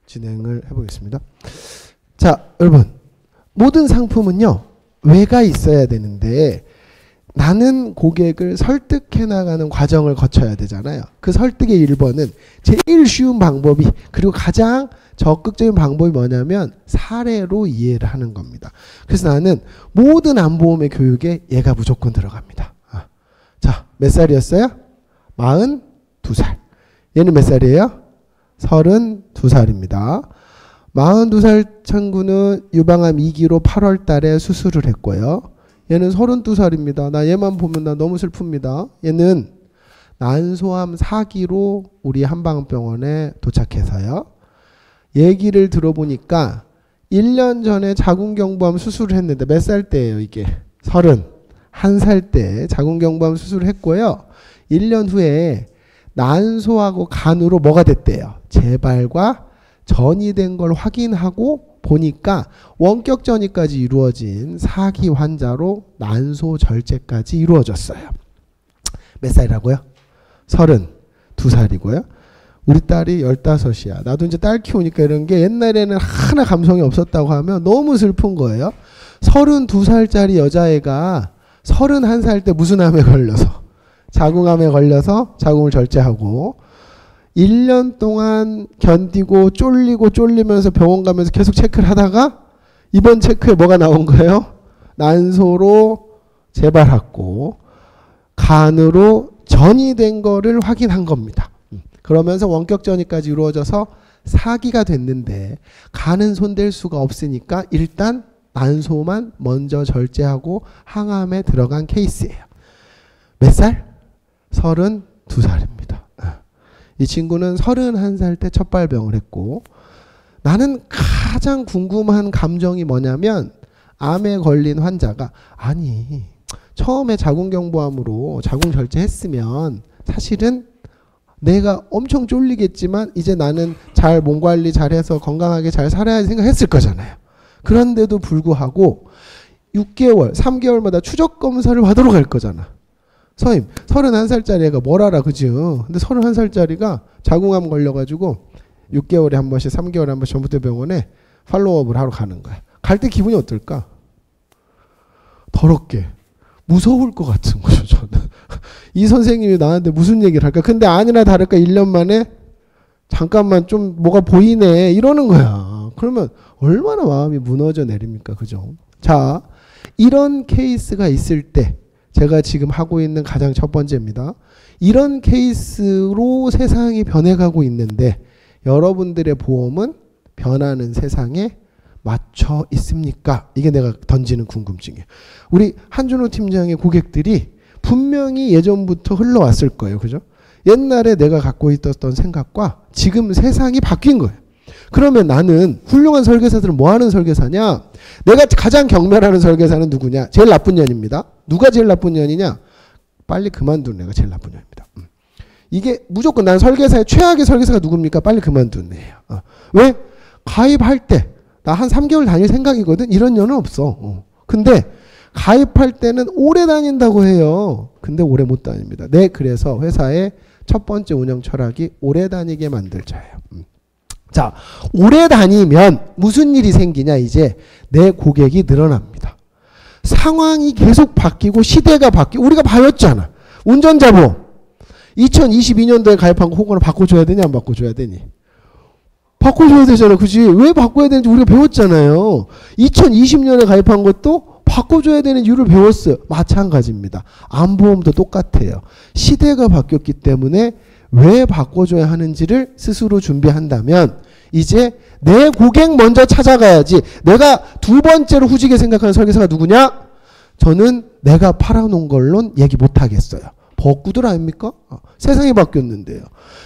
진행을 해보겠습니다. 자, 여러분, 모든 상품은요 왜가 있어야 되는데 나는 고객을 설득해 나가는 과정을 거쳐야 되잖아요. 그 설득의 1번은 제일 쉬운 방법이, 그리고 가장 적극적인 방법이 뭐냐면 사례로 이해를 하는 겁니다. 그래서 나는 모든 안보험의 교육에 얘가 무조건 들어갑니다. 자, 몇 살이었어요? 42살. 얘는 몇 살이에요? 32살입니다. 42살 친구는 유방암 2기로 8월 달에 수술을 했고요. 얘는 32살입니다. 나 얘만 보면 나 너무 슬픕니다. 얘는 난소암 4기로 우리 한방병원에 도착해서요. 얘기를 들어보니까 1년 전에 자궁경부암 수술을 했는데 몇 살 때예요 이게? 31살 때 자궁경부암 수술을 했고요. 1년 후에 난소하고 간으로 뭐가 됐대요? 재발과 전이 된 걸 확인하고 보니까 원격 전이까지 이루어진 4기 환자로 난소 절제까지 이루어졌어요. 몇 살이라고요? 32살이고요. 우리 딸이 15이야. 나도 이제 딸 키우니까 이런 게 옛날에는 하나 감성이 없었다고 하면 너무 슬픈 거예요. 32살짜리 여자애가 31살 때 무슨 암에 걸려서, 자궁암에 걸려서 자궁을 절제하고 1년 동안 견디고 쫄리면서 병원 가면서 계속 체크를 하다가 이번 체크에 뭐가 나온 거예요? 난소로 재발했고 간으로 전이 된 거를 확인한 겁니다. 그러면서 원격 전이까지 이루어져서 4기가 됐는데 간은 손댈 수가 없으니까 일단 난소만 먼저 절제하고 항암에 들어간 케이스예요. 몇 살? 32살입니다. 이 친구는 31살 때 첫 발병을 했고, 나는 가장 궁금한 감정이 뭐냐면 암에 걸린 환자가 아니 처음에 자궁경부암으로 자궁 절제했으면 사실은 내가 엄청 쫄리겠지만 이제 나는 잘 몸 관리 잘해서 건강하게 잘 살아야 생각했을 거잖아요. 그런데도 불구하고 6개월, 3개월마다 추적 검사를 받으러 갈 거잖아. 선생님, 31살짜리 애가 뭘 알아, 그죠? 근데 31살짜리가 자궁암 걸려가지고 6개월에 한 번씩, 3개월에 한 번씩 전북대병원에 팔로우업을 하러 가는 거야. 갈 때 기분이 어떨까? 더럽게. 무서울 것 같은 거죠, 저는. 이 선생님이 나한테 무슨 얘기를 할까? 근데 아니나 다를까 1년 만에 잠깐만 좀 뭐가 보이네 이러는 거야. 그러면 얼마나 마음이 무너져 내립니까? 그죠? 자, 이런 케이스가 있을 때 제가 지금 하고 있는 가장 첫 번째입니다. 이런 케이스로 세상이 변해가고 있는데 여러분들의 보험은 변하는 세상에 맞춰 있습니까? 이게 내가 던지는 궁금증이에요. 우리 한준호 팀장의 고객들이 분명히 예전부터 흘러왔을 거예요. 그죠? 옛날에 내가 갖고 있었던 생각과 지금 세상이 바뀐 거예요. 그러면 나는 훌륭한 설계사들은 뭐 하는 설계사냐? 내가 가장 경멸하는 설계사는 누구냐? 제일 나쁜 년입니다. 누가 제일 나쁜 년이냐? 빨리 그만둔 애가 제일 나쁜 년입니다. 이게 무조건 난 설계사의 최악의 설계사가 누굽니까? 빨리 그만둔 애예요. 왜? 가입할 때 나 한 3개월 다닐 생각이거든. 이런 년은 없어. 근데 가입할 때는 오래 다닌다고 해요. 근데 오래 못 다닙니다. 네, 그래서 회사의 첫 번째 운영 철학이 오래 다니게 만들자예요. 자, 오래 다니면 무슨 일이 생기냐? 이제 내 고객이 늘어납니다. 상황이 계속 바뀌고 시대가 바뀌고 우리가 봐왔잖아. 운전자 보험 2022년도에 가입한 거 호구는 바꿔줘야 되냐 안 바꿔줘야 되니? 바꿔줘야 되잖아. 그지? 왜 바꿔야 되는지 우리가 배웠잖아요. 2020년에 가입한 것도 바꿔줘야 되는 이유를 배웠어요. 마찬가지입니다. 암보험도 똑같아요. 시대가 바뀌었기 때문에 왜 바꿔줘야 하는지를 스스로 준비한다면 이제 내 고객 먼저 찾아가야지. 내가 두 번째로 후지게 생각하는 설계사가 누구냐? 저는 내가 팔아놓은 걸로는 얘기 못하겠어요. 벚구들 아닙니까? 세상이 바뀌었는데요.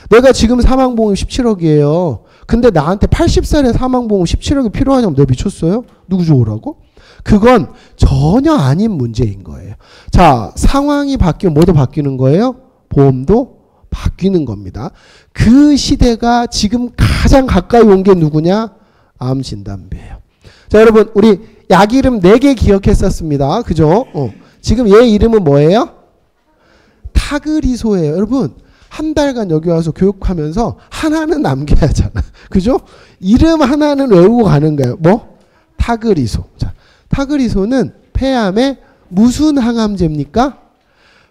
내가 지금 사망보험 17억이에요. 근데 나한테 80살에 사망보험 17억이 필요하냐면 내가 미쳤어요? 누구 좋으라고? 그건 전혀 아닌 문제인 거예요. 자, 상황이 바뀌면 뭐도 바뀌는 거예요? 보험도 바뀌는 겁니다. 그 시대가 지금 가장 가까이 온 게 누구냐? 암진단비예요. 자, 여러분 우리 약 이름 4개 기억했었습니다. 그죠? 지금 얘 이름은 뭐예요? 타그리소예요. 여러분 한 달간 여기 와서 교육하면서 하나는 남겨야 하잖아. 그죠? 이름 하나는 외우고 가는 거예요. 뭐? 타그리소. 자, 타그리소는 폐암의 무슨 항암제입니까?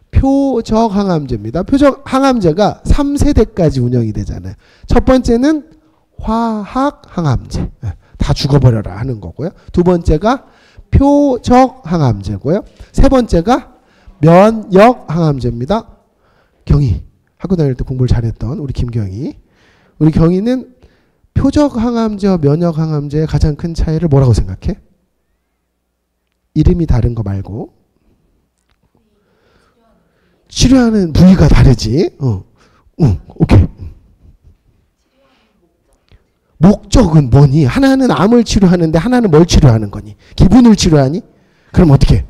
표적 항암제입니다. 표적 항암제가 3세대까지 운영이 되잖아요. 첫 번째는 화학 항암제. 다 죽어버려라 하는 거고요. 두 번째가 표적 항암제고요. 세 번째가 면역 항암제입니다. 경희. 학교 다닐 때 공부를 잘했던 우리 김경희. 우리 경희는 표적 항암제와 면역 항암제의 가장 큰 차이를 뭐라고 생각해? 이름이 다른 거 말고. 치료하는 부위가 다르지. 오케이. 목적은 뭐니? 하나는 암을 치료하는데 하나는 뭘 치료하는 거니? 기분을 치료하니? 그럼 어떻게?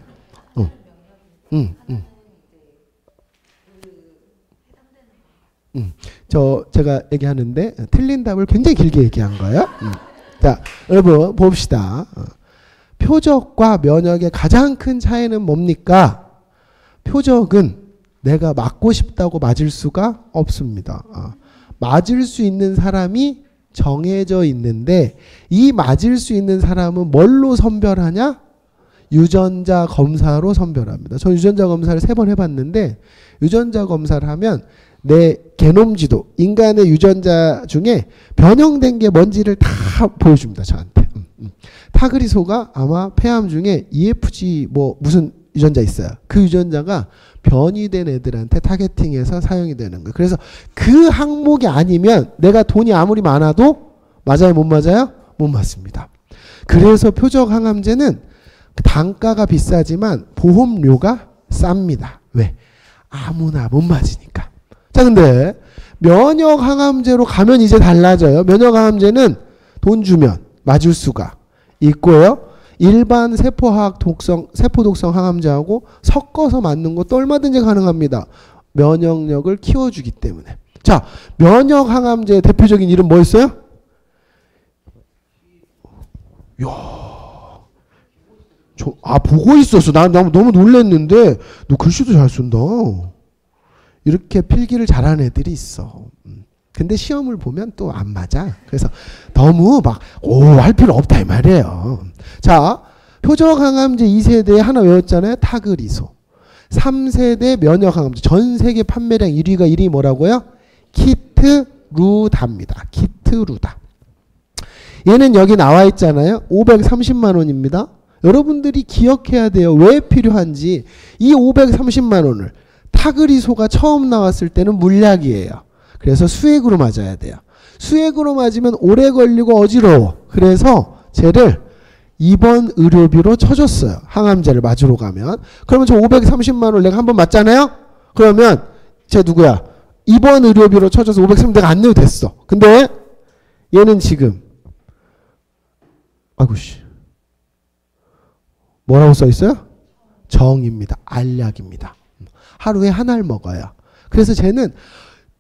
제가 얘기하는데 틀린 답을 굉장히 길게 얘기한 거예요. 자, 여러분 봅시다. 표적과 면역의 가장 큰 차이는 뭡니까? 표적은 내가 맞고 싶다고 맞을 수가 없습니다. 맞을 수 있는 사람이 정해져 있는데 이 맞을 수 있는 사람은 뭘로 선별하냐? 유전자 검사로 선별합니다. 전 유전자 검사를 3번 해봤는데 유전자 검사를 하면 내 게놈 지도, 인간의 유전자 중에 변형된 게 뭔지를 다 보여줍니다. 저한테. 타그리소가 아마 폐암 중에 EFG 뭐 무슨 유전자 있어요. 그 유전자가 변이된 애들한테 타겟팅해서 사용이 되는 거예요. 그래서 그 항목이 아니면 내가 돈이 아무리 많아도 맞아요? 못 맞아요? 못 맞습니다. 그래서 표적 항암제는 단가가 비싸지만 보험료가 쌉니다. 왜? 아무나 못 맞으니까. 자, 근데 면역 항암제로 가면 이제 달라져요. 면역 항암제는 돈 주면 맞을 수가 있고요. 일반 세포 독성 항암제하고 섞어서 맞는 것도 얼마든지 가능합니다. 면역력을 키워주기 때문에. 자, 면역 항암제의 대표적인 이름 뭐였어요? 이야, 보고 있었어. 나 너무 놀랬는데 너 글씨도 잘 쓴다. 이렇게 필기를 잘하는 애들이 있어. 근데 시험을 보면 또 안 맞아. 그래서 너무 막 할 필요 없다 이 말이에요. 자, 표적 항암제 2세대에 하나 외웠잖아요. 타그리소. 3세대 면역 항암제. 전 세계 판매량 1위가 이름이 뭐라고요? 키트루다입니다. 키트루다. 얘는 여기 나와 있잖아요. 530만 원입니다. 여러분들이 기억해야 돼요. 왜 필요한지. 이 530만 원을 타그리소가 처음 나왔을 때는 물약이에요. 그래서 수액으로 맞아야 돼요. 수액으로 맞으면 오래 걸리고 어지러워. 그래서 쟤를 입원 의료비로 쳐줬어요. 항암제를 맞으러 가면. 그러면 저 530만 원을 내가 한번 맞잖아요? 그러면 쟤 누구야? 입원 의료비로 쳐줘서 530 내가 안 내도 됐어. 근데 얘는 지금 아이고씨 뭐라고 써있어요? 정입니다. 알약입니다. 하루에 하나를 먹어요. 그래서 쟤는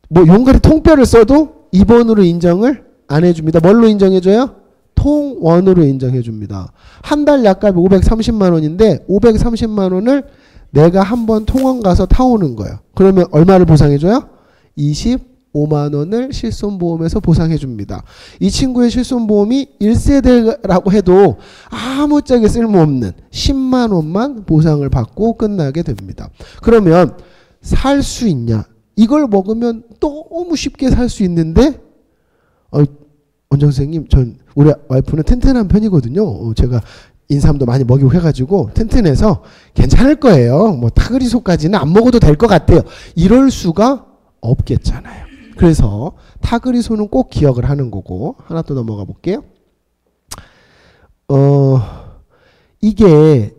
뭐 용가리 통뼈를 써도 입원으로 인정을 안 해줍니다. 뭘로 인정해줘요? 통원으로 인정해줍니다. 한 달 약값이 530만 원인데 530만 원을 내가 한번 통원 가서 타오는 거예요. 그러면 얼마를 보상해줘요? 25만 원을 실손보험에서 보상해줍니다. 이 친구의 실손보험이 1세대라고 해도 아무짝에 쓸모없는 10만 원만 보상을 받고 끝나게 됩니다. 그러면 살 수 있냐? 이걸 먹으면 너무 쉽게 살 수 있는데 원장 선생님, 우리 와이프는 튼튼한 편이거든요. 제가 인삼도 많이 먹이고 해가지고 튼튼해서 괜찮을 거예요. 뭐 타그리소까지는 안 먹어도 될 것 같아요. 이럴 수가 없겠잖아요. 그래서 타그리소는 꼭 기억을 하는 거고. 하나 더 넘어가 볼게요. 이게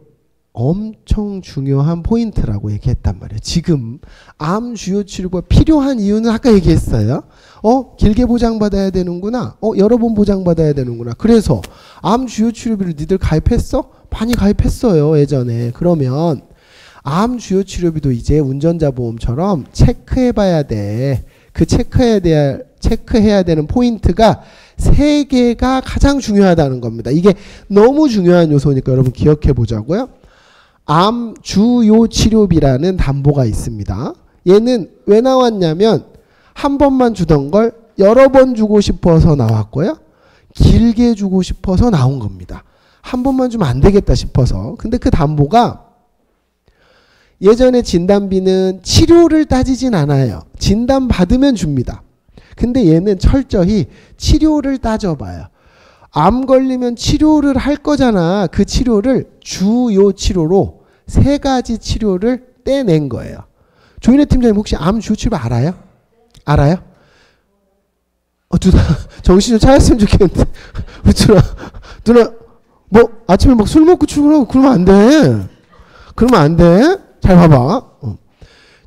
엄청 중요한 포인트라고 얘기했단 말이에요. 지금 암 주요 치료가 필요한 이유는 아까 얘기했어요. 길게 보장받아야 되는구나. 여러 번 보장받아야 되는구나. 그래서 암 주요 치료비를 니들 가입했어? 많이 가입했어요, 예전에. 그러면 암 주요 치료비도 이제 운전자 보험처럼 체크해봐야 돼. 그 체크해야 되는 포인트가 3개가 가장 중요하다는 겁니다. 이게 너무 중요한 요소니까 여러분 기억해 보자고요. 암 주요 치료비라는 담보가 있습니다. 얘는 왜 나왔냐면 한 번만 주던 걸 여러 번 주고 싶어서 나왔고요. 길게 주고 싶어서 나온 겁니다. 한 번만 주면 안 되겠다 싶어서. 근데 그 담보가 예전에 진단비는 치료를 따지진 않아요. 진단 받으면 줍니다. 근데 얘는 철저히 치료를 따져봐요. 암 걸리면 치료를 할 거잖아. 그 치료를 주요 치료로 3가지 치료를 떼낸 거예요. 조인혜 팀장님 혹시 암 주요 치료 알아요? 알아요? 누나 정신 좀 차렸으면 좋겠는데. 누나 뭐 아침에 막 술 먹고 출근하고 그러면 안 돼. 그러면 안 돼. 잘 봐봐.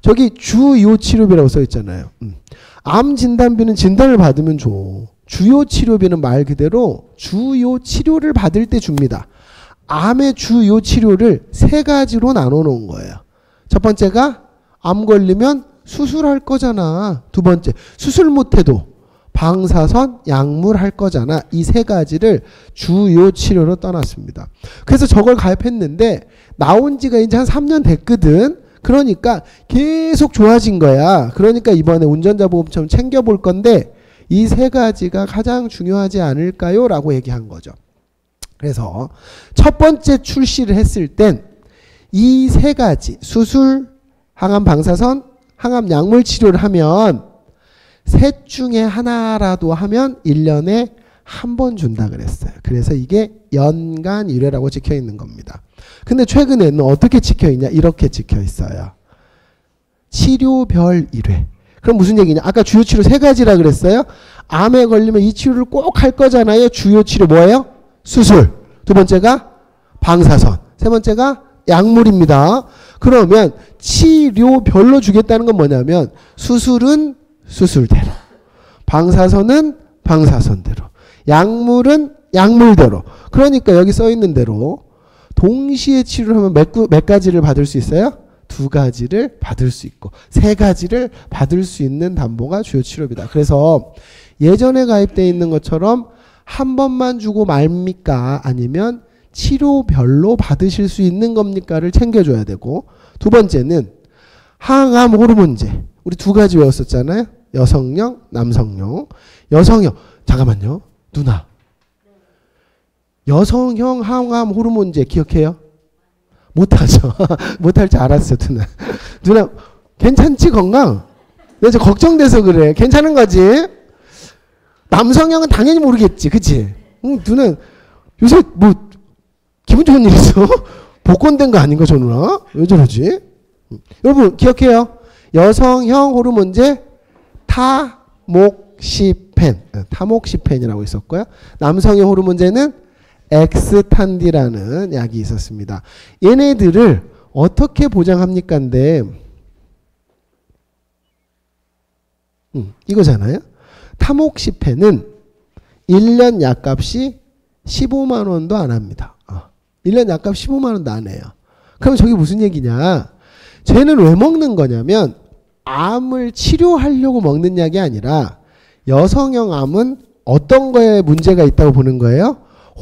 저기 주요 치료비라고 써 있잖아요. 암 진단비는 진단을 받으면 줘. 주요 치료비는 말 그대로 주요 치료를 받을 때 줍니다. 암의 주요 치료를 3가지로 나눠 놓은 거예요. 첫 번째가 암 걸리면 수술할 거잖아. 두 번째, 수술 못해도 방사선, 약물 할 거잖아. 이 3가지를 주요 치료로 떠났습니다. 그래서 저걸 가입했는데 나온 지가 이제 한 3년 됐거든. 그러니까 계속 좋아진 거야. 그러니까 이번에 운전자 보험처럼 챙겨볼 건데 이 3가지가 가장 중요하지 않을까요? 라고 얘기한 거죠. 그래서 첫 번째 출시를 했을 땐 이 3가지 수술, 항암 방사선, 항암 약물 치료를 하면 셋 중에 하나라도 하면 1년에 한 번 준다 그랬어요. 그래서 이게 연간 1회라고 찍혀 있는 겁니다. 근데 최근에는 어떻게 찍혀 있냐? 이렇게 찍혀 있어요. 치료별 1회. 그럼 무슨 얘기냐? 아까 주요 치료 3가지라 그랬어요. 암에 걸리면 이 치료를 꼭 할 거잖아요. 주요 치료 뭐예요? 수술. 두 번째가 방사선. 세 번째가 약물입니다. 그러면 치료별로 주겠다는 건 뭐냐면 수술은 수술대로, 방사선은 방사선대로, 약물은 약물대로. 그러니까 여기 써 있는 대로 동시에 치료를 하면 몇 가지를 받을 수 있어요? 2가지를 받을 수 있고 3가지를 받을 수 있는 담보가 주요 치료비다. 그래서 예전에 가입되어 있는 것처럼 한 번만 주고 말입니까? 아니면 치료별로 받으실 수 있는 겁니까를 챙겨줘야 되고, 두 번째는 항암 호르몬제. 우리 2가지 외웠었잖아요. 여성용, 남성용. 여성용. 잠깐만요. 누나. 여성형 항암 호르몬제 기억해요? 못하죠. 못할 줄 알았어, 누나. 누나, 괜찮지, 건강? 내가 저 걱정돼서 그래. 괜찮은 거지? 남성형은 당연히 모르겠지, 그치? 누나, 요새 뭐, 기분 좋은 일 있어? 복권된 거 아닌가, 저 누나? 왜 저러지? 여러분, 기억해요. 여성형 호르몬제 타목시펜. 타목시펜이라고 있었고요. 남성형 호르몬제는 엑스탄디라는 약이 있었습니다. 얘네들을 어떻게 보장합니까인데, 이거잖아요. 타목시펜은 1년 약값이 15만 원도 안 합니다. 1년 약값 15만 원도 안 해요. 그럼 저게 무슨 얘기냐? 쟤는 왜 먹는 거냐면 암을 치료하려고 먹는 약이 아니라 여성형 암은 어떤 거에 문제가 있다고 보는 거예요?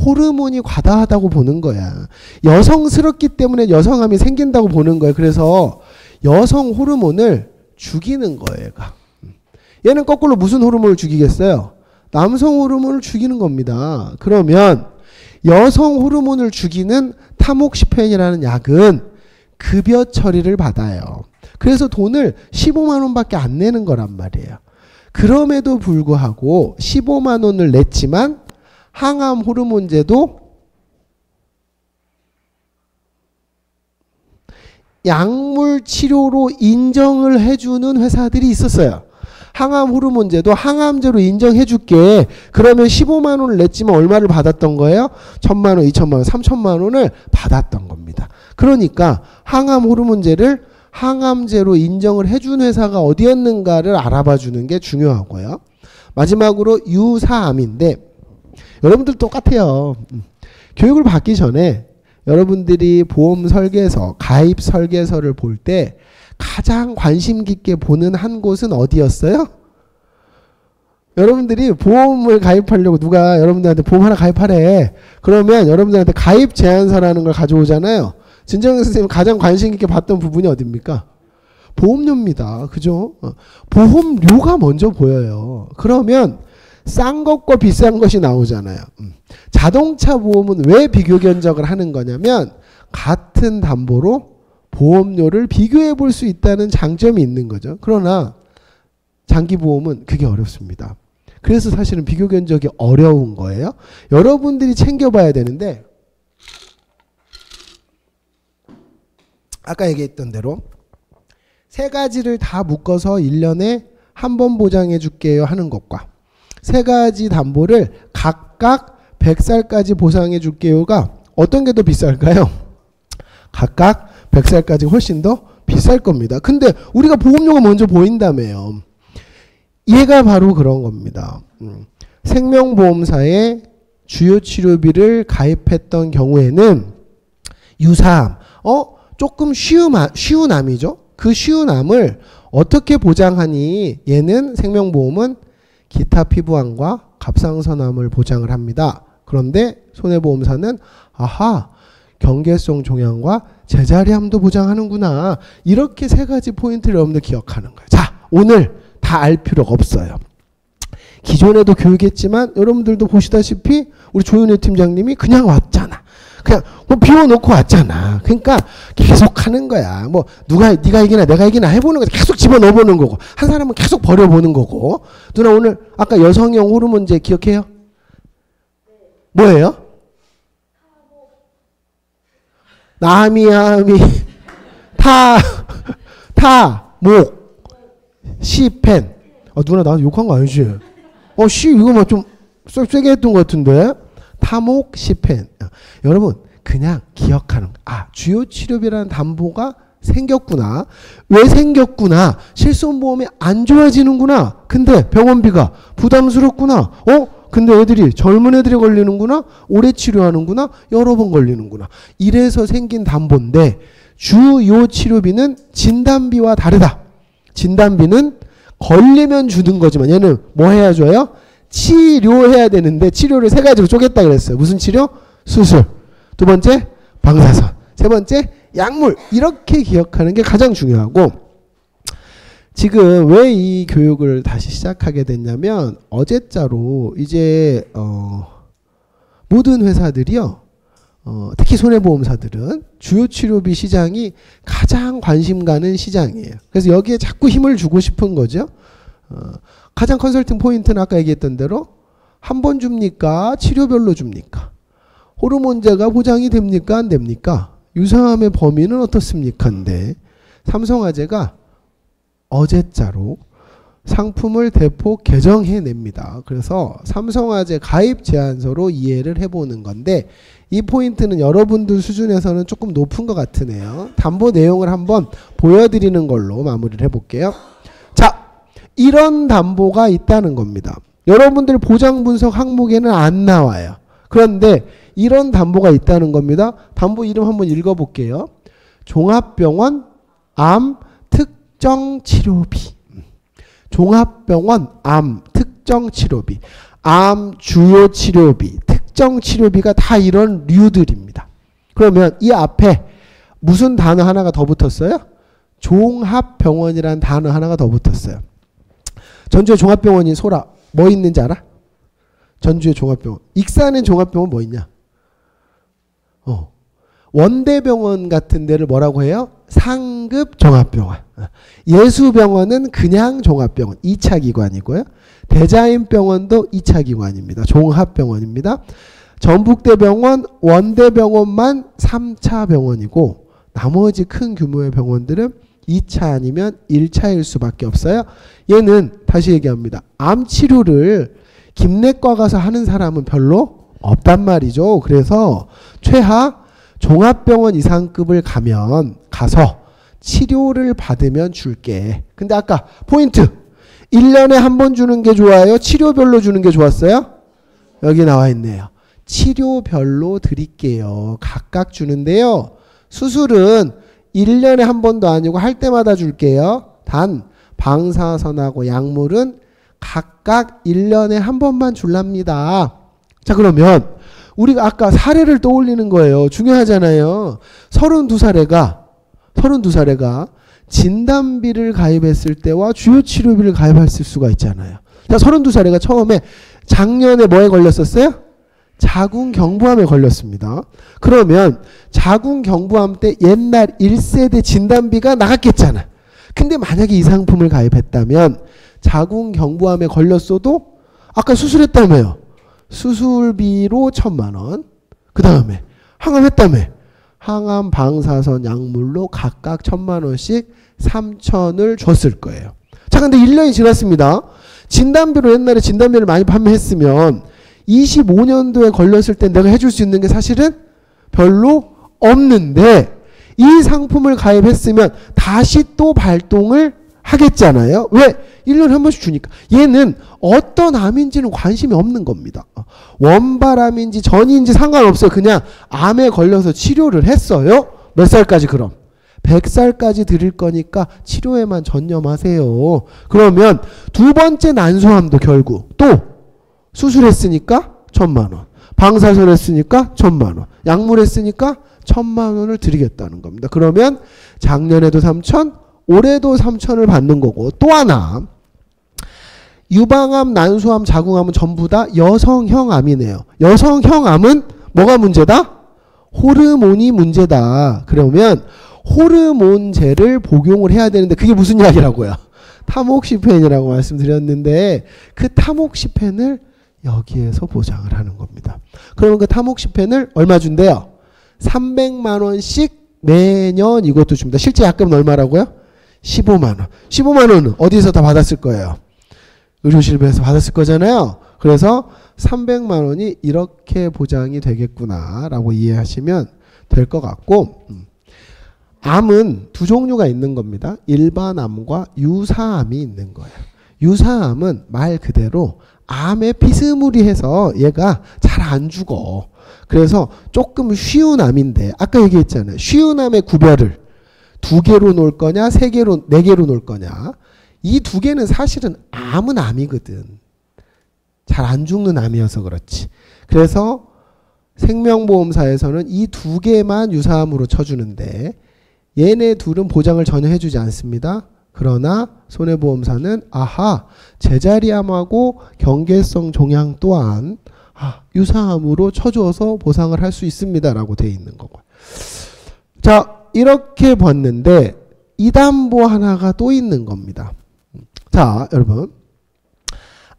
호르몬이 과다하다고 보는 거야. 여성스럽기 때문에 여성암이 생긴다고 보는 거예요. 그래서 여성 호르몬을 죽이는 거예요. 얘가. 얘는 거꾸로 무슨 호르몬을 죽이겠어요? 남성 호르몬을 죽이는 겁니다. 그러면 여성 호르몬을 죽이는 타목시펜이라는 약은 급여 처리를 받아요. 그래서 돈을 15만 원밖에 안 내는 거란 말이에요. 그럼에도 불구하고 15만 원을 냈지만 항암 호르몬제도 약물 치료로 인정을 해주는 회사들이 있었어요. 항암 호르몬제도 항암제로 인정해 줄게. 그러면 15만 원을 냈지만 얼마를 받았던 거예요? 1,000만 원, 2,000만 원, 3,000만 원을 받았던 겁니다. 그러니까 항암 호르몬제를 항암제로 인정을 해준 회사가 어디였는가를 알아봐 주는 게 중요하고요. 마지막으로 유사암인데 여러분들 똑같아요. 교육을 받기 전에 여러분들이 보험 설계서, 가입 설계서를 볼 때 가장 관심 깊게 보는 한 곳은 어디였어요? 여러분들이 보험을 가입하려고 누가 여러분들한테 보험 하나 가입하래. 그러면 여러분들한테 가입 제안서라는 걸 가져오잖아요. 진정현 선생님 가장 관심 깊게 봤던 부분이 어딥니까? 보험료입니다. 그죠? 보험료가 먼저 보여요. 그러면 싼 것과 비싼 것이 나오잖아요. 자동차 보험은 왜 비교 견적을 하는 거냐면 같은 담보로 보험료를 비교해 볼 수 있다는 장점이 있는 거죠. 그러나 장기보험은 그게 어렵습니다. 그래서 사실은 비교 견적이 어려운 거예요. 여러분들이 챙겨봐야 되는데 아까 얘기했던 대로 세 가지를 다 묶어서 1년에 한 번 보장해 줄게요 하는 것과 세 가지 담보를 각각 100살까지 보상해 줄게요가 어떤 게 더 비쌀까요? 각각 100살까지 훨씬 더 비쌀 겁니다. 근데 우리가 보험료가 먼저 보인다며요. 얘가 바로 그런 겁니다. 생명보험사에 주요 치료비를 가입했던 경우에는 유사암, 조금 쉬운 암이죠. 그 쉬운 암을 어떻게 보장하니 얘는 생명보험은 기타 피부암과 갑상선암을 보장을 합니다. 그런데 손해보험사는 아하 경계성 종양과 제자리암도 보장하는구나. 이렇게 세 가지 포인트를 여러분들 기억하는 거예요. 자, 오늘 다 알 필요가 없어요. 기존에도 교육했지만 여러분들도 보시다시피 우리 조윤혜 팀장님이 그냥 왔잖아. 그냥 뭐 비워놓고 왔잖아. 그러니까 계속 하는 거야. 뭐 네가 이기나 내가 이기나 해보는 거지. 계속 집어넣어보는 거고 한 사람은 계속 버려보는 거고. 누나 오늘 아까 여성형 호르몬제 기억해요? 뭐예요? 나미아미 목 시펜. 누나 나 욕한 거 아니지? 이거 막 좀 세게 했던 것 같은데. 타목 시펜. 여러분 그냥 기억하는 주요 치료비라는 담보가 생겼구나. 왜 생겼구나. 실손보험이 안 좋아지는구나. 근데 병원비가 부담스럽구나. 근데 젊은 애들이 걸리는구나. 오래 치료하는구나. 여러 번 걸리는구나. 이래서 생긴 담보인데 주요 치료비는 진단비와 다르다. 진단비는 걸리면 주는 거지만 얘는 뭐 해야 줘요? 치료해야 되는데 치료를 세 가지로 쪼갰다 그랬어요. 무슨 치료? 수술. 두 번째 방사선. 세 번째 약물. 이렇게 기억하는 게 가장 중요하고 지금 왜 이 교육을 다시 시작하게 됐냐면 어제자로 이제 모든 회사들이요. 특히 손해보험사들은 주요 치료비 시장이 가장 관심 가는 시장이에요. 그래서 여기에 자꾸 힘을 주고 싶은 거죠. 가장 컨설팅 포인트는 아까 얘기했던 대로 한 번 줍니까? 치료별로 줍니까? 호르몬제가 보장이 됩니까? 안 됩니까? 유사암의 범위는 어떻습니까? 인데 삼성화재가 어제자로 상품을 대폭 개정해냅니다. 그래서 삼성화재 가입 제안서로 이해를 해보는 건데 이 포인트는 여러분들 수준에서는 조금 높은 것 같으네요. 담보 내용을 한번 보여드리는 걸로 마무리를 해볼게요. 자, 이런 담보가 있다는 겁니다. 여러분들 보장 분석 항목에는 안 나와요. 그런데 이런 담보가 있다는 겁니다. 담보 이름 한번 읽어볼게요. 종합병원 암 특정치료비. 종합병원 암 특정치료비. 암 주요 치료비, 특정치료비가 다 이런 류들입니다. 그러면 이 앞에 무슨 단어 하나가 더 붙었어요? 종합병원이라는 단어 하나가 더 붙었어요. 전주에 종합병원이 소라 뭐 있는지 알아? 전주에 종합병원. 익산에 종합병원 뭐 있냐? 원대병원 같은 데를 뭐라고 해요? 상급 종합병원. 예수병원은 그냥 종합병원 2차 기관이고요. 대자인병원도 2차 기관입니다. 종합병원입니다. 전북대병원, 원대병원만 3차 병원이고 나머지 큰 규모의 병원들은 2차 아니면 1차일 수밖에 없어요. 얘는 다시 얘기합니다. 암 치료를 김내과 가서 하는 사람은 별로 없단 말이죠. 그래서 최하 종합병원 이상급을 가서 치료를 받으면 줄게. 근데 아까 포인트 1년에 한 번 주는 게 좋아요? 치료별로 주는 게 좋았어요? 여기 나와 있네요. 치료별로 드릴게요. 각각 주는데요. 수술은 1년에 한 번도 아니고 할 때마다 줄게요. 단 방사선하고 약물은 각각 1년에 한 번만 줄랍니다. 자, 그러면 우리가 아까 사례를 떠올리는 거예요. 중요하잖아요. 32살애가 진단비를 가입했을 때와 주요 치료비를 가입했을 수가 있잖아요. 자, 32살이가 처음에 작년에 뭐에 걸렸었어요? 자궁경부암에 걸렸습니다. 그러면 자궁경부암 때 옛날 1세대 진단비가 나갔겠잖아. 근데 만약에 이 상품을 가입했다면 자궁경부암에 걸렸어도 아까 수술했다며요. 수술비로 1,000만 원. 그 다음에 항암했다며. 항암 방사선 약물로 각각 1,000만 원씩 3,000을 줬을 거예요. 자, 근데 1년이 지났습니다. 진단비로 옛날에 진단비를 많이 판매했으면 25년도에 걸렸을 때 내가 해줄 수 있는 게 사실은 별로 없는데 이 상품을 가입했으면 다시 또 발동을 하겠잖아요. 왜? 1년에 한 번씩 주니까. 얘는 어떤 암인지는 관심이 없는 겁니다. 원발암인지 전인지 상관없어요. 그냥 암에 걸려서 치료를 했어요. 몇 살까지 그럼? 100살까지 드릴 거니까 치료에만 전념하세요. 그러면 두 번째 난소암도 결국 또 수술했으니까 1,000만 원. 방사선 했으니까 1,000만 원. 약물 했으니까 1,000만 원을 드리겠다는 겁니다. 그러면 작년에도 3,000, 올해도 3,000을 받는 거고 또 하나 유방암, 난소암, 자궁암은 전부 다 여성형 암이네요. 여성형 암은 뭐가 문제다? 호르몬이 문제다. 그러면 호르몬제를 복용을 해야 되는데 그게 무슨 약이라고요? 타목시펜이라고 말씀드렸는데 그 타목시펜을 여기에서 보장을 하는 겁니다. 그러면 그 타목시펜을 얼마 준대요? 300만 원씩 매년 이것도 줍니다. 실제 약금은 얼마라고요? 15만 원. 15만 원은 어디서 다 받았을 거예요? 의료실에서 받았을 거잖아요. 그래서 300만 원이 이렇게 보장이 되겠구나라고 이해하시면 될 것 같고 암은 두 종류가 있는 겁니다. 일반암과 유사암이 있는 거예요. 유사암은 말 그대로 암에 비스무리해서 얘가 잘 안 죽어. 그래서 조금 쉬운 암인데 아까 얘기했잖아요. 쉬운 암의 구별을 2개로 놓을 거냐 3개로 4개로 놓을 거냐. 이 2개는 사실은 암은 암이거든. 잘 안 죽는 암이어서 그렇지. 그래서 생명보험사에서는 이 2개만 유사암으로 쳐주는데 얘네 둘은 보장을 전혀 해주지 않습니다. 그러나 손해보험사는 아하 제자리암하고 경계성 종양 또한 유사암으로 쳐줘서 보상을 할 수 있습니다 라고 되어 있는 거고. 자, 이렇게 봤는데 이담보 하나가 또 있는 겁니다. 자, 여러분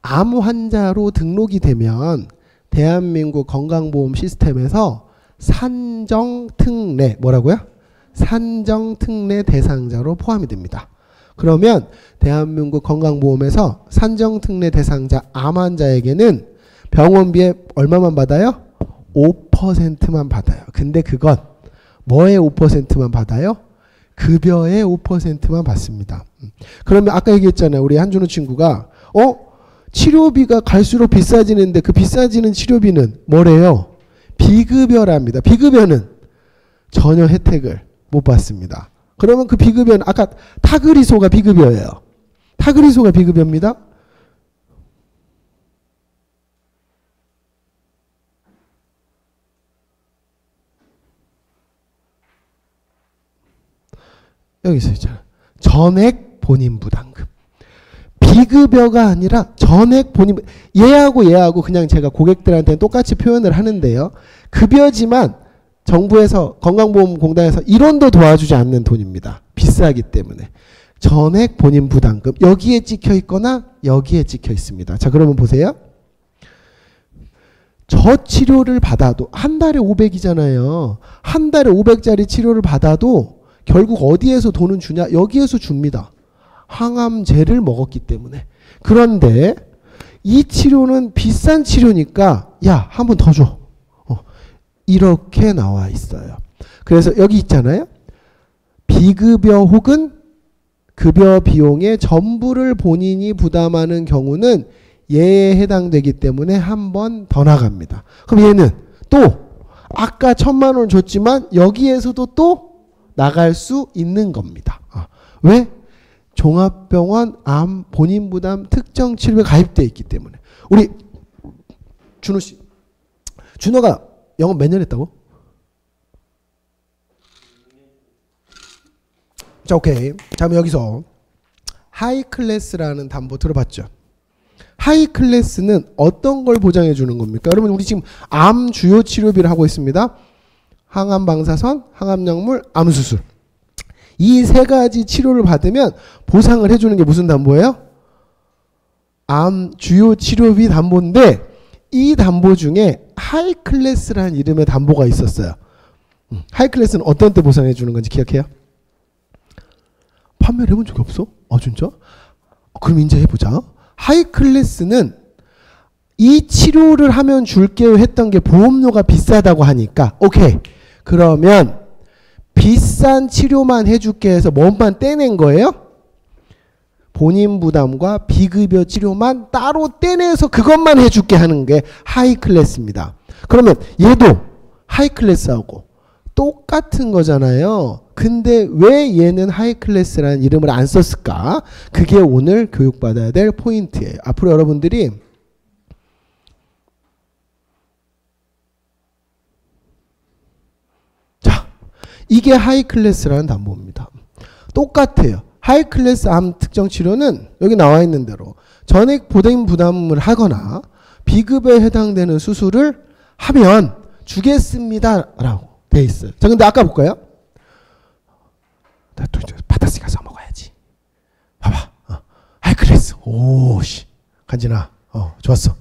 암 환자로 등록이 되면 대한민국 건강보험 시스템에서 산정특례 뭐라고요? 산정특례 대상자로 포함이 됩니다. 그러면 대한민국 건강보험에서 산정특례 대상자 암 환자에게는 병원비에 얼마만 받아요? 5%만 받아요. 근데 그건 뭐의 5%만 받아요? 급여의 5%만 받습니다. 그러면 아까 얘기했잖아요. 우리 한준호 친구가 치료비가 갈수록 비싸지는데 그 비싸지는 치료비는 뭐래요? 비급여랍니다. 비급여는 전혀 혜택을 못 받습니다. 그러면 그 비급여는 아까 타그리소가 비급여예요. 타그리소가 비급여입니다. 여기서 있잖아. 전액 본인 부담금. 비급여가 아니라 전액 본인 얘하고 그냥 제가 고객들한테는 똑같이 표현을 하는데요. 급여지만 정부에서 건강보험공단에서 1원도 도와주지 않는 돈입니다. 비싸기 때문에. 전액 본인 부담금 여기에 찍혀 있거나 여기에 찍혀 있습니다. 자, 그러면 보세요. 저 치료를 받아도 한 달에 500이잖아요. 한 달에 500짜리 치료를 받아도 결국 어디에서 돈은 주냐? 여기에서 줍니다. 항암제를 먹었기 때문에. 그런데 이 치료는 비싼 치료니까 야, 한 번 더 줘. 이렇게 나와 있어요. 그래서 여기 있잖아요. 비급여 혹은 급여 비용의 전부를 본인이 부담하는 경우는 얘에 해당되기 때문에 한 번 더 나갑니다. 그럼 얘는 또 아까 1,000만 원 줬지만 여기에서도 또 나갈 수 있는 겁니다. 왜? 종합병원 암 본인 부담 특정 치료에 가입되어 있기 때문에. 우리 준호 씨. 준호가 영업 몇 년 했다고? 자, 오케이. 자, 그럼 여기서 하이 클래스라는 담보 들어봤죠? 하이 클래스는 어떤 걸 보장해 주는 겁니까? 여러분, 우리 지금 암 주요 치료비를 하고 있습니다. 항암 방사선, 항암 약물, 암 수술. 이 세 가지 치료를 받으면 보상을 해 주는 게 무슨 담보예요? 암 주요 치료비 담보인데, 이 담보 중에 하이 클래스라는 이름의 담보가 있었어요. 하이 클래스는 어떤 때 보상해 주는 건지 기억해요? 판매를 해본 적이 없어? 아, 진짜? 그럼 이제 해보자. 하이 클래스는 이 치료를 하면 줄게요 했던 게 보험료가 비싸다고 하니까, 오케이. 그러면 비싼 치료만 해줄게 해서 뭐만 떼낸 거예요? 본인 부담과 비급여 치료만 따로 떼내서 그것만 해줄게 하는 게 하이 클래스입니다. 그러면 얘도 하이 클래스하고 똑같은 거잖아요. 근데 왜 얘는 하이 클래스라는 이름을 안 썼을까? 그게 오늘 교육받아야 될 포인트예요. 앞으로 여러분들이 자, 이게 하이 클래스라는 담보입니다. 똑같아요. 하이 클래스 암 특정 치료는 여기 나와 있는 대로 전액 보험 부담을 하거나 비급여에 해당되는 수술을 하면 주겠습니다라고 돼 있어요. 자, 근데 아까 볼까요? 나 또 받았으니까 써먹어야지. 봐봐. 하이 클래스. 오씨. 간지나. 좋았어.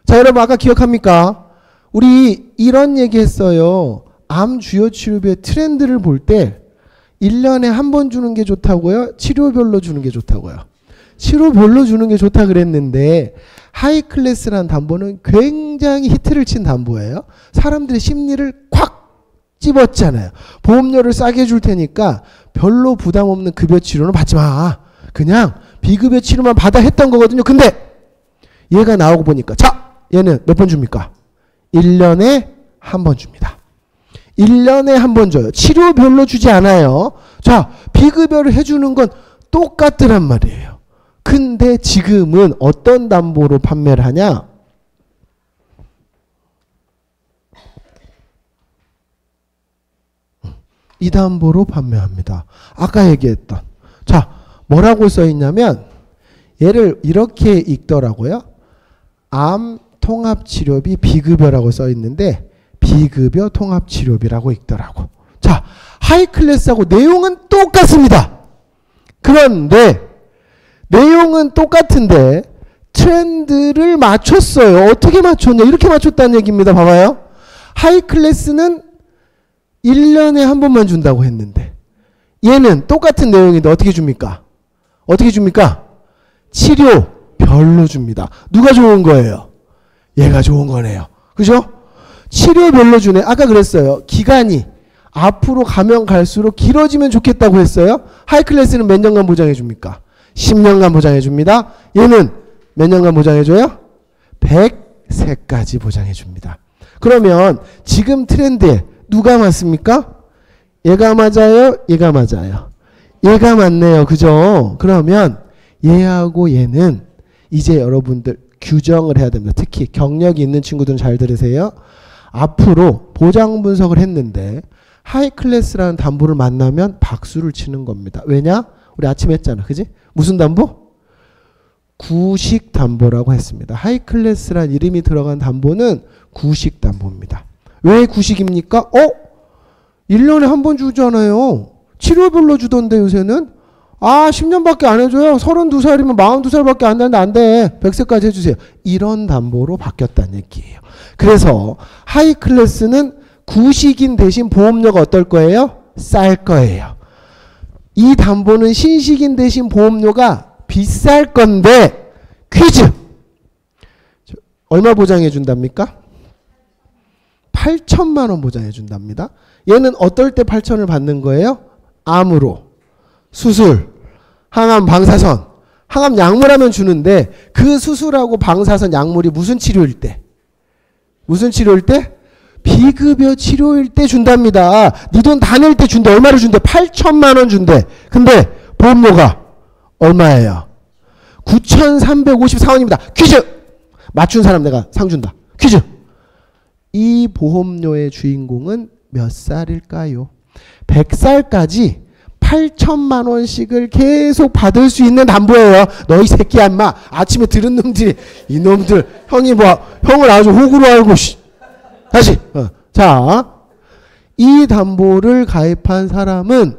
자, 여러분 아까 기억합니까? 우리 이런 얘기 했어요. 암 주요 치료비의 트렌드를 볼 때 1년에 한 번 주는 게 좋다고요? 치료별로 주는 게 좋다고요? 치료별로 주는 게 좋다 그랬는데, 하이 클래스라는 담보는 굉장히 히트를 친 담보예요. 사람들의 심리를 콱 집었잖아요. 보험료를 싸게 줄 테니까 별로 부담 없는 급여 치료는 받지 마. 그냥 비급여 치료만 받아 했던 거거든요. 근데 얘가 나오고 보니까, 자, 얘는 몇 번 줍니까? 1년에 한 번 줍니다. 1년에 한 번 줘요. 치료별로 주지 않아요. 자, 비급여를 해주는 건 똑같더란 말이에요. 근데 지금은 어떤 담보로 판매를 하냐? 이 담보로 판매합니다. 아까 얘기했던. 자, 뭐라고 써 있냐면 얘를 이렇게 읽더라고요. 암 통합치료비 비급여라고 써 있는데 비급여 통합치료비라고 읽더라고. 자, 하이 클래스하고 내용은 똑같습니다. 그런데 내용은 똑같은데 트렌드를 맞췄어요. 어떻게 맞췄냐? 이렇게 맞췄다는 얘기입니다. 봐봐요. 하이 클래스는 1년에 한 번만 준다고 했는데 얘는 똑같은 내용인데 어떻게 줍니까? 어떻게 줍니까? 치료별로 줍니다. 누가 좋은 거예요? 얘가 좋은 거네요. 그죠? 치료별로 주네. 아까 그랬어요. 기간이 앞으로 가면 갈수록 길어지면 좋겠다고 했어요. 하이 클래스는 몇 년간 보장해 줍니까? 10년간 보장해 줍니다. 얘는 몇 년간 보장해 줘요? 100세까지 보장해 줍니다. 그러면 지금 트렌드에 누가 맞습니까? 얘가 맞아요? 얘가 맞아요? 얘가 맞네요. 그죠? 그러면 얘하고 얘는 이제 여러분들 규정을 해야 됩니다. 특히 경력이 있는 친구들은 잘 들으세요. 앞으로 보장 분석을 했는데 하이 클래스라는 담보를 만나면 박수를 치는 겁니다. 왜냐? 우리 아침에 했잖아. 그지? 무슨 담보? 구식 담보라고 했습니다. 하이 클래스라는 이름이 들어간 담보는 구식 담보입니다. 왜 구식입니까? 1년에 한 번 주잖아요. 치료별로 주던데 요새는. 10년밖에 안 해줘요. 32살이면 42살밖에 안 되는데 안 돼. 100세까지 해주세요. 이런 담보로 바뀌었다는 얘기예요. 그래서 하이 클래스는 구식인 대신 보험료가 어떨 거예요? 쌀 거예요. 이 담보는 신식인 대신 보험료가 비쌀 건데 퀴즈! 얼마 보장해 준답니까? 8천만 원 보장해 준답니다. 얘는 어떨 때 8천을 받는 거예요? 암으로, 수술, 항암 방사선, 항암 약물하면 주는데 그 수술하고 방사선 약물이 무슨 치료일 때? 무슨 치료일 때? 비급여 치료일 때 준답니다. 네 돈 다 낼 때 준대. 얼마를 준대? 8천만 원 준대. 근데 보험료가 얼마예요? 9,354원입니다. 퀴즈! 맞춘 사람 내가 상 준다. 퀴즈! 이 보험료의 주인공은 몇 살일까요? 100살까지 8천만 원씩을 계속 받을 수 있는 담보예요. 너희 새끼야 인마. 아침에 들은 놈들이 이놈들 형이 뭐 형을 아주 호구로 알고 다시 자, 이 담보를 가입한 사람은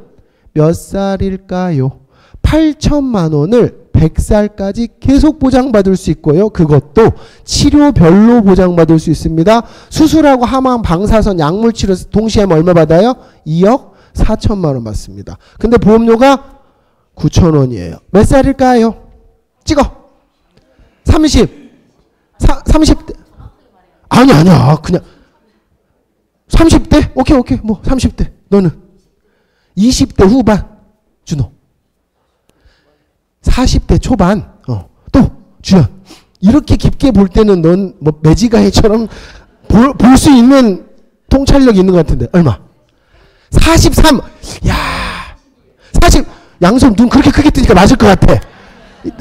몇 살일까요? 8천만 원을 100살까지 계속 보장받을 수 있고요. 그것도 치료별로 보장받을 수 있습니다. 수술하고 항암, 방사선, 약물치료 동시에 얼마 받아요? 2억 4천만 원 받습니다. 근데 보험료가 9천 원이에요. 몇 살일까요? 찍어. 30대. 아니야. 그냥 30대? 오케이. 뭐 30대. 너는 20대 후반. 준호. 40대 초반. 또 주연. 이렇게 깊게 볼 때는 넌 뭐 매지가이처럼 볼 수 있는 통찰력 있는 것 같은데 얼마? 43. 야, 40. 양손 눈 그렇게 크게 뜨니까 맞을 것 같아.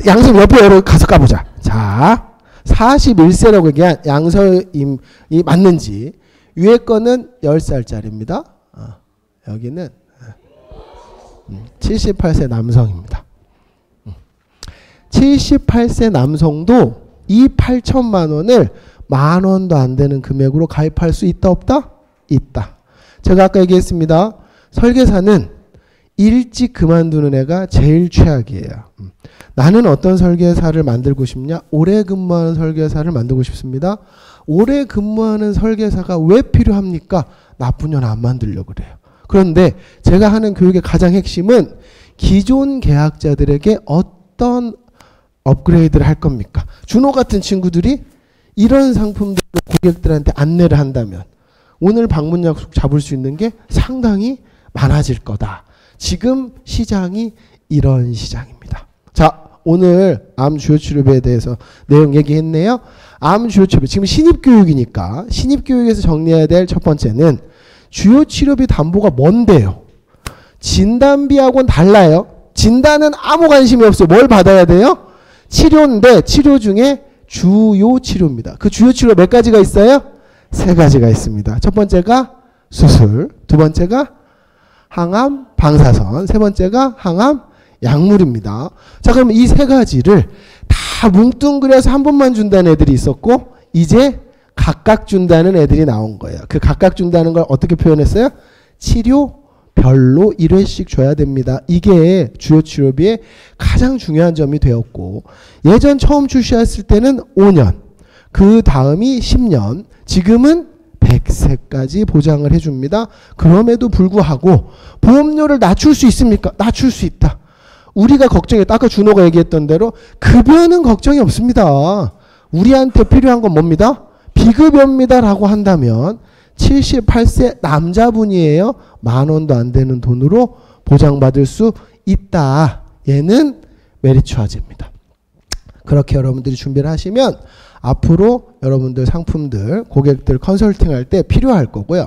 양손 옆에 가서 까보자. 자, 41세라고 얘기한 양서임이 맞는지. 위에 거는 10살짜리입니다. 여기는 78세 남성입니다. 78세 남성도 이 8천만 원을 10,000원도 안 되는 금액으로 가입할 수 있다 없다? 있다. 제가 아까 얘기했습니다. 설계사는 일찍 그만두는 애가 제일 최악이에요. 나는 어떤 설계사를 만들고 싶냐? 오래 근무하는 설계사를 만들고 싶습니다. 오래 근무하는 설계사가 왜 필요합니까? 나쁜 년 안 만들려고 그래요. 그런데 제가 하는 교육의 가장 핵심은 기존 계약자들에게 어떤 업그레이드를 할 겁니까? 준호 같은 친구들이 이런 상품들을 고객들한테 안내를 한다면 오늘 방문 약속 잡을 수 있는 게 상당히 많아질 거다. 지금 시장이 이런 시장입니다. 자, 오늘 암 주요 치료비에 대해서 내용 얘기했네요. 암 주요 치료비 지금 신입교육이니까 신입교육에서 정리해야 될 첫 번째는 주요 치료비 담보가 뭔데요? 진단비하고는 달라요. 진단은 아무 관심이 없어요. 뭘 받아야 돼요? 치료인데 치료 중에 주요 치료입니다. 그 주요 치료 몇 가지가 있어요? 3가지가 있습니다. 첫 번째가 수술, 두 번째가 항암, 방사선, 세 번째가 항암, 약물입니다. 자, 그럼 이 3가지를 다 뭉뚱그려서 한 번만 준다는 애들이 있었고 이제 각각 준다는 애들이 나온 거예요. 그 각각 준다는 걸 어떻게 표현했어요? 치료별로 1회씩 줘야 됩니다. 이게 주요 치료비의 가장 중요한 점이 되었고 예전 처음 출시했을 때는 5년, 그 다음이 10년, 지금은 100세까지 보장을 해줍니다. 그럼에도 불구하고 보험료를 낮출 수 있습니까? 낮출 수 있다. 우리가 걱정했다. 아까 준호가 얘기했던 대로 급여는 걱정이 없습니다. 우리한테 필요한 건 뭡니다? 비급여입니다 라고 한다면 78세 남자분이에요. 10,000원도 안 되는 돈으로 보장받을 수 있다. 얘는 메리츠화재입니다. 그렇게 여러분들이 준비를 하시면 앞으로 여러분들 상품들, 고객들 컨설팅 할 때 필요할 거고요.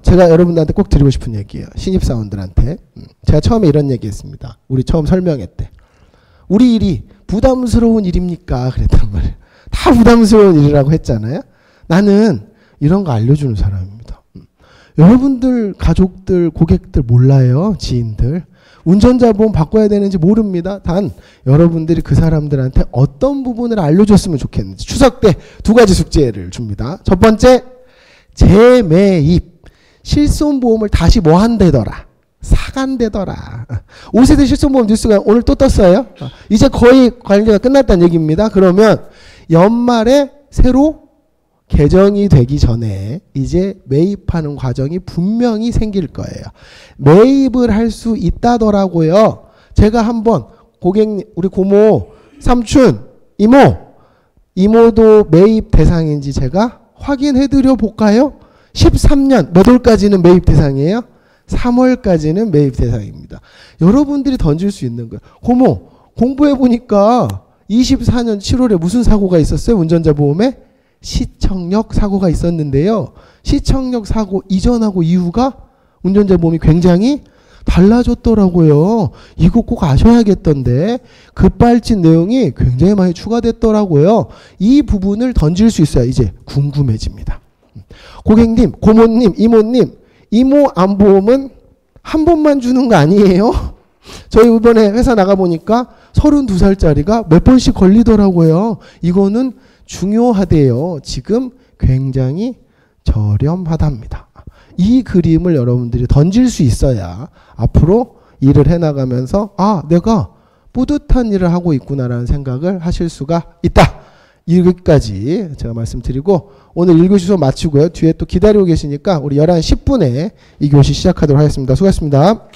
제가 여러분들한테 꼭 드리고 싶은 얘기예요. 신입사원들한테. 제가 처음에 이런 얘기 했습니다. 우리 처음 설명회 때. 우리 일이 부담스러운 일입니까? 그랬단 말이에요. 다 부담스러운 일이라고 했잖아요. 나는 이런 거 알려주는 사람입니다. 여러분들 가족들, 고객들 몰라요. 지인들. 운전자 보험 바꿔야 되는지 모릅니다. 단 여러분들이 그 사람들한테 어떤 부분을 알려줬으면 좋겠는지 추석 때 2가지 숙제를 줍니다. 첫 번째, 재매입. 실손보험을 다시 뭐 한대더라? 사간대더라. 5세대 실손보험 뉴스가 오늘 또 떴어요. 이제 거의 관리가 끝났다는 얘기입니다. 그러면 연말에 새로 개정이 되기 전에 이제 매입하는 과정이 분명히 생길 거예요. 매입을 할 수 있다더라고요. 제가 한번 고객님, 우리 고모, 삼촌, 이모도 매입 대상인지 제가 확인해 드려 볼까요? 13년 몇 월까지는 매입 대상이에요? 3월까지는 매입 대상입니다. 여러분들이 던질 수 있는 거예요. 고모, 공부해 보니까 24년 7월에 무슨 사고가 있었어요? 운전자 보험에? 시청력 사고가 있었는데요. 시청력 사고 이전하고 이후가 운전자 보험이 굉장히 달라졌더라고요. 이거 꼭 아셔야겠던데 급발진 내용이 굉장히 많이 추가됐더라고요. 이 부분을 던질 수 있어야 이제 궁금해집니다. 고객님, 고모님, 이모님, 이모 암보험은 한 번만 주는 거 아니에요? 저희 이번에 회사 나가보니까 32살짜리가 몇 번씩 걸리더라고요. 이거는 중요하대요. 지금 굉장히 저렴하답니다. 이 그림을 여러분들이 던질 수 있어야 앞으로 일을 해나가면서 아, 내가 뿌듯한 일을 하고 있구나라는 생각을 하실 수가 있다. 여기까지 제가 말씀드리고 오늘 1교시 수업 마치고요. 뒤에 또 기다리고 계시니까 우리 11시 10분에 2교시 시작하도록 하겠습니다. 수고하셨습니다.